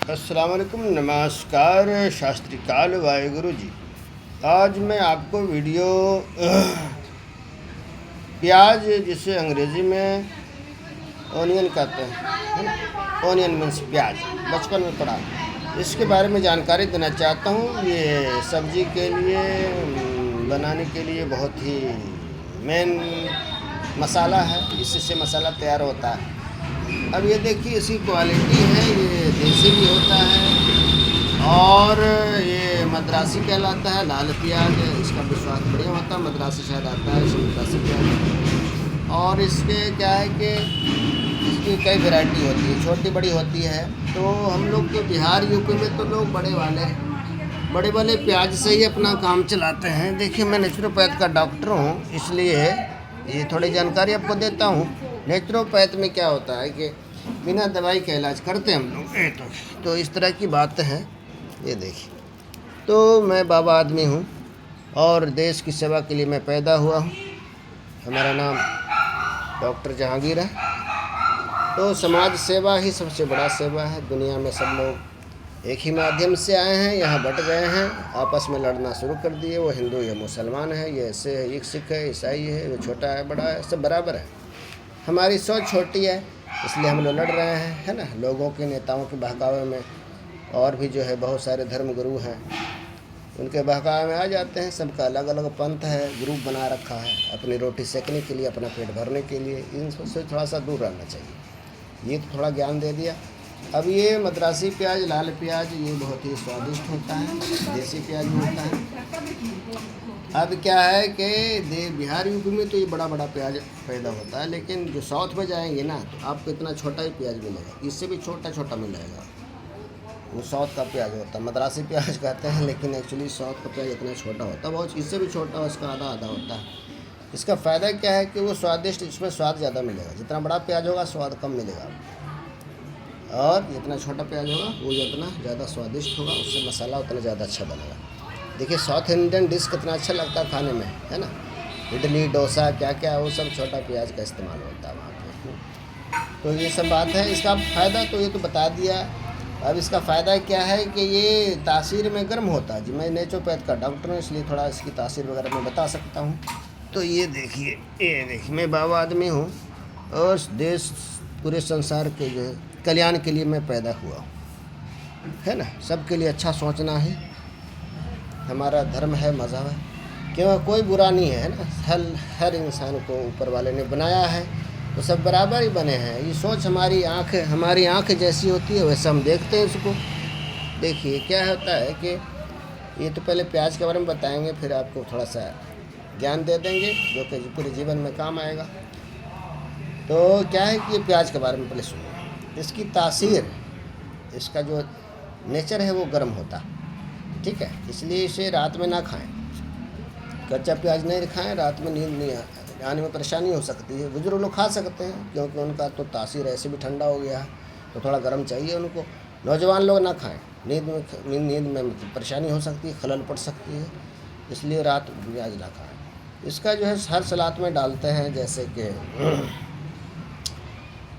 अस्सलाम वालेकुम, नमस्कार, शास्त्री काल वाहेगुरु जी। आज मैं आपको वीडियो प्याज, जिसे अंग्रेज़ी में ऑनियन कहते हैं, है ना। ऑनियन मीन्स प्याज, बचपन में पढ़ा। इसके बारे में जानकारी देना चाहता हूँ। ये सब्ज़ी के लिए बनाने के लिए बहुत ही मेन मसाला है। इससे मसाला तैयार होता है। अब ये देखिए, इसकी क्वालिटी है, ये देसी भी होता है और ये मद्रासी कहलाता है। लाल प्याज, इसका भी स्वाद बढ़िया होता है। मद्रासी शायद आता है, इसमें मद्रासी प्याज। और इसके क्या है कि इसकी कई वैरायटी होती है, छोटी बड़ी होती है। तो हम लोग तो बिहार यूपी में तो लोग बड़े वाले प्याज से ही अपना काम चलाते हैं। देखिए, मैं नेचुरोपैथ का डॉक्टर हूँ, इसलिए ये थोड़ी जानकारी आपको देता हूँ। नेचुरोपैथ में क्या होता है कि बिना दवाई का इलाज करते हैं हम लोग। तो इस तरह की बात है। ये देखिए, तो मैं बाबा आदमी हूँ और देश की सेवा के लिए मैं पैदा हुआ हूँ। हमारा नाम डॉक्टर जहांगीर है। तो समाज सेवा ही सबसे बड़ा सेवा है। दुनिया में सब लोग एक ही माध्यम से आए हैं, यहाँ बट गए हैं, आपस में लड़ना शुरू कर दिए। वो हिंदू या मुसलमान है, ये ऐसे है, एक सिख है, ईसाई है, वो छोटा है, बड़ा है, सब बराबर है। हमारी सोच छोटी है, इसलिए हम लोग लड़ रहे हैं, है ना। लोगों के नेताओं के बहकावे में, और भी जो है बहुत सारे धर्म गुरु हैं, उनके बहकावे में आ जाते हैं। सबका अलग अलग पंथ है, ग्रुप बना रखा है अपनी रोटी सेकने के लिए, अपना पेट भरने के लिए। इन सबसे थोड़ा सा दूर रहना चाहिए। ये तो थोड़ा ज्ञान दे दिया। अब ये मद्रासी प्याज, लाल प्याज, ये बहुत ही स्वादिष्ट होता है, देसी प्याज होता है। अब क्या है कि बिहार यूपी में तो ये बड़ा बड़ा प्याज पैदा होता है, लेकिन जो साउथ में जाएंगे ना, तो आपको इतना छोटा ही प्याज मिलेगा, इससे भी छोटा छोटा मिलेगा। वो साउथ का प्याज होता है, मद्रासी प्याज कहते हैं, लेकिन एक्चुअली साउथ का प्याज इतना छोटा होता है, बहुत इससे भी छोटा, उसका आधा आधा होता है। इसका फ़ायदा क्या है कि वो स्वादिष्ट, इसमें स्वाद ज़्यादा मिलेगा। जितना बड़ा प्याज होगा स्वाद कम मिलेगा, और जितना छोटा प्याज होगा वो जितना ज़्यादा स्वादिष्ट होगा, उससे मसाला उतना ज़्यादा अच्छा बनेगा। देखिए, साउथ इंडियन डिश कितना अच्छा लगता है खाने में, है ना। इडली, डोसा, क्या क्या, वो सब छोटा प्याज का इस्तेमाल होता है वहाँ पे। तो ये सब बात है। इसका फ़ायदा तो ये तो बता दिया। अब इसका फ़ायदा क्या है कि ये तासीर में गर्म होता है जी। मैं नेचुरोपैथ का डॉक्टर हूँ, इसलिए थोड़ा इसकी तासीर वगैरह मैं बता सकता हूँ। तो ये देखिए, मैं बाबा आदमी हूँ और देश, पूरे संसार के जो है कल्याण के लिए मैं पैदा हुआ हूँ, है ना। सबके लिए अच्छा सोचना है हमारा धर्म है, मज़हब है। क्यों, कोई बुरा नहीं है ना। हर इंसान को ऊपर वाले ने बनाया है, तो सब बराबर ही बने हैं। ये सोच हमारी आँख जैसी होती है, वैसे हम देखते हैं इसको। देखिए क्या होता है कि ये तो पहले प्याज के बारे में बताएंगे, फिर आपको थोड़ा सा ज्ञान दे देंगे जो कि पूरे जीवन में काम आएगा। तो क्या है कि प्याज के बारे में पहले सुनिए। इसकी तासीर, इसका जो नेचर है वो गर्म होता, ठीक है। इसलिए इसे रात में ना खाएं। कच्चा प्याज नहीं खाएं, रात में नींद नहीं आने में परेशानी हो सकती है। बुजुर्ग लोग खा सकते हैं, क्योंकि उनका तो तासीर ऐसे भी ठंडा हो गया है, तो थोड़ा गर्म चाहिए उनको। नौजवान लोग ना खाएं, नींद में परेशानी हो सकती है, खलल पड़ सकती है, इसलिए रात प्याज ना खाएँ। इसका जो है हर सलाद में डालते हैं, जैसे कि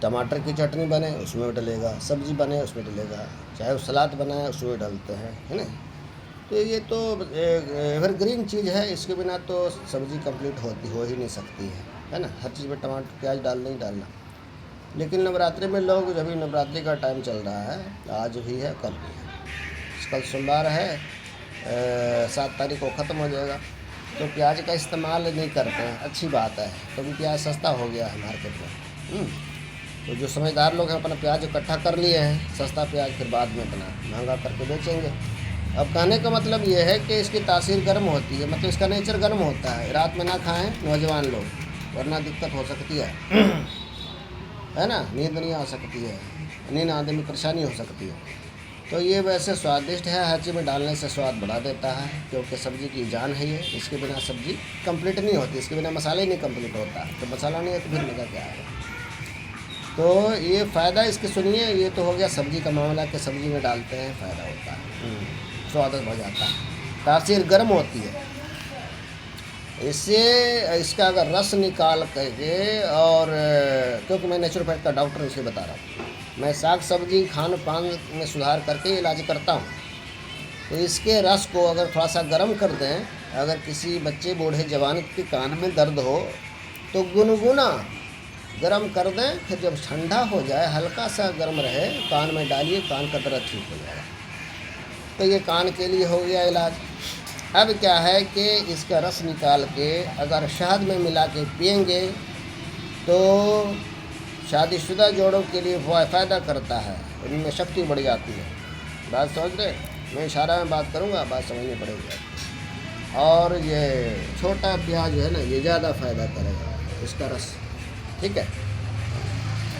टमाटर की चटनी बने उसमें डलेगा, सब्ज़ी बने उसमें डलेगा, चाहे वो सलाद बनाए उसमें डालते हैं, है ना। तो ये तो एवरग्रीन चीज़ है, इसके बिना तो सब्ज़ी कंप्लीट हो ही नहीं सकती है ना। हर चीज़ में टमाटर प्याज डालना ही डालना। लेकिन नवरात्रि में लोग, जब भी नवरात्रि का टाइम चल रहा है, आज भी है, कल भी है, कल सोमवार है, 7 तारीख को ख़त्म हो जाएगा, तो प्याज का इस्तेमाल नहीं करते हैं। अच्छी बात है, क्योंकि प्याज सस्ता हो गया है मार्केट में। तो जो समझदार लोग हैं अपना प्याज इकट्ठा कर लिए हैं, सस्ता प्याज, फिर बाद में अपना महंगा करके बेचेंगे। अब कहने का मतलब ये है कि इसकी तासीर गर्म होती है, मतलब इसका नेचर गर्म होता है। रात में ना खाएं नौजवान लोग, वरना दिक्कत हो सकती है है ना। नींद नहीं आ सकती है, नींद आने में परेशानी हो सकती है। तो ये वैसे स्वादिष्ट है, हर चीज़ में डालने से स्वाद बढ़ा देता है, क्योंकि सब्ज़ी की जान है ये। इसके बिना सब्ज़ी कंप्लीट नहीं होती, इसके बिना मसाला ही नहीं कंप्लीट होता। तो मसाला नहीं है तो फिर मज़ा क्या आएगा। तो ये फ़ायदा इसके सुनिए। ये तो हो गया सब्ज़ी का मामला, कि सब्ज़ी में डालते हैं, फ़ायदा होता है, स्वाद बढ़ जाता है, तासीर गर्म होती है। इससे इसका अगर रस निकाल करके, और क्योंकि मैं नेचुरोपैथ का डॉक्टर इसलिए बता रहा हूँ, मैं साग सब्जी खान पान में सुधार करके इलाज करता हूँ। तो इसके रस को अगर थोड़ा सा गर्म कर दें, अगर किसी बच्चे बूढ़े जवान के कान में दर्द हो तो गुनगुना गर्म कर दें, फिर जब ठंडा हो जाए हल्का सा गर्म रहे कान में डालिए, कान का दर्द ठीक हो जाएगा। तो ये कान के लिए हो गया इलाज। अब क्या है कि इसका रस निकाल के अगर शहद में मिला के पिएंगे तो शादीशुदा जोड़ों के लिए फ़ायदा करता है, उनमें शक्ति बढ़ जाती है। बात समझ रहे? मैं इशारा में बात करूँगा, बात समझनी पड़ेगी। और ये छोटा प्याज है ना, ये ज़्यादा फ़ायदा करेगा इसका रस, ठीक है,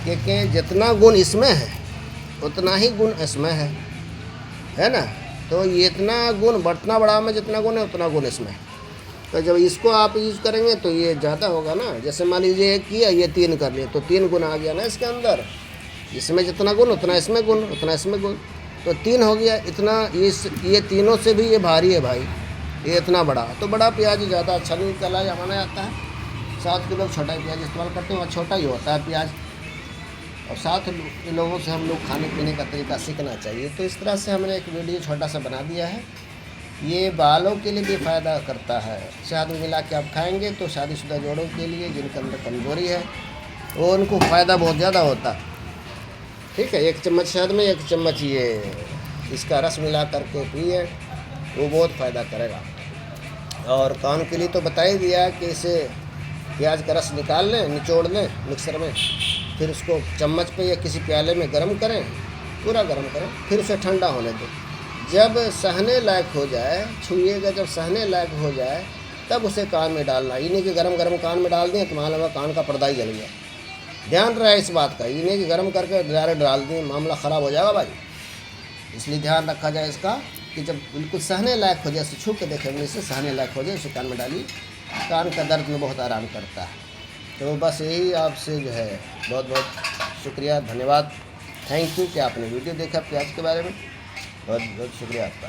क्योंकि जितना गुण इसमें है उतना ही गुण इसमें है ना। तो ये इतना गुण बढ़ना बड़ा में जितना गुण है उतना गुण इसमें। तो जब इसको आप यूज़ करेंगे तो ये ज़्यादा होगा ना। जैसे मान लीजिए एक किया, ये 3 कर लिए तो 3 गुण आ गया ना इसके अंदर। इसमें जितना गुण उतना इसमें गुण, उतना इसमें गुण, तो 3 हो गया। इतना ये तीनों से भी ये भारी है भाई, ये इतना बड़ा। तो बड़ा प्याज ज़्यादा अच्छा नहीं चला माना जाता है। 7 किलो छोटा प्याज इस्तेमाल करते हैं, वहाँ छोटा ही होता है प्याज। और 7 लोगों से हम लोग खाने पीने का तरीका सीखना चाहिए। तो इस तरह से हमने एक वीडियो छोटा सा बना दिया है। ये बालों के लिए भी फ़ायदा करता है। शहद में मिला के आप खाएंगे तो शादीशुदा जोड़ों के लिए जिनके अंदर कमज़ोरी है वो उनको फ़ायदा बहुत ज़्यादा होता है, ठीक है। 1 चम्मच शहद में 1 चम्मच ये इसका रस मिला करके पिए, वो बहुत फ़ायदा करेगा। और कान के लिए तो बता ही दिया कि इसे प्याज का रस निकाल लें, निचोड़ लें मिक्सर में, फिर उसको चम्मच पे या किसी प्याले में गर्म करें, पूरा गर्म करें, फिर उसे ठंडा होने दें। जब सहने लायक हो जाए, छुइएगा, जब सहने लायक हो जाए तब उसे कान में डालना। ये नहीं कि गरम गरम कान में डाल दें तो मान लो कान का पर्दा ही जल गया। ध्यान रहे इस बात का, ये नहीं कि गर्म करके डायरेक्ट डाल दें, मामला ख़राब हो जाएगा भाई। इसलिए ध्यान रखा जाए इसका कि जब बिल्कुल सहने लायक हो जाए, छू के देखेंगे इसे सहने लायक हो जाए, उसे कान में डालिए, कान का दर्द में बहुत आराम करता है। तो बस यही आपसे जो है बहुत बहुत शुक्रिया, धन्यवाद, थैंक यू कि आपने वीडियो देखा प्याज के बारे में। बहुत बहुत शुक्रिया आपका।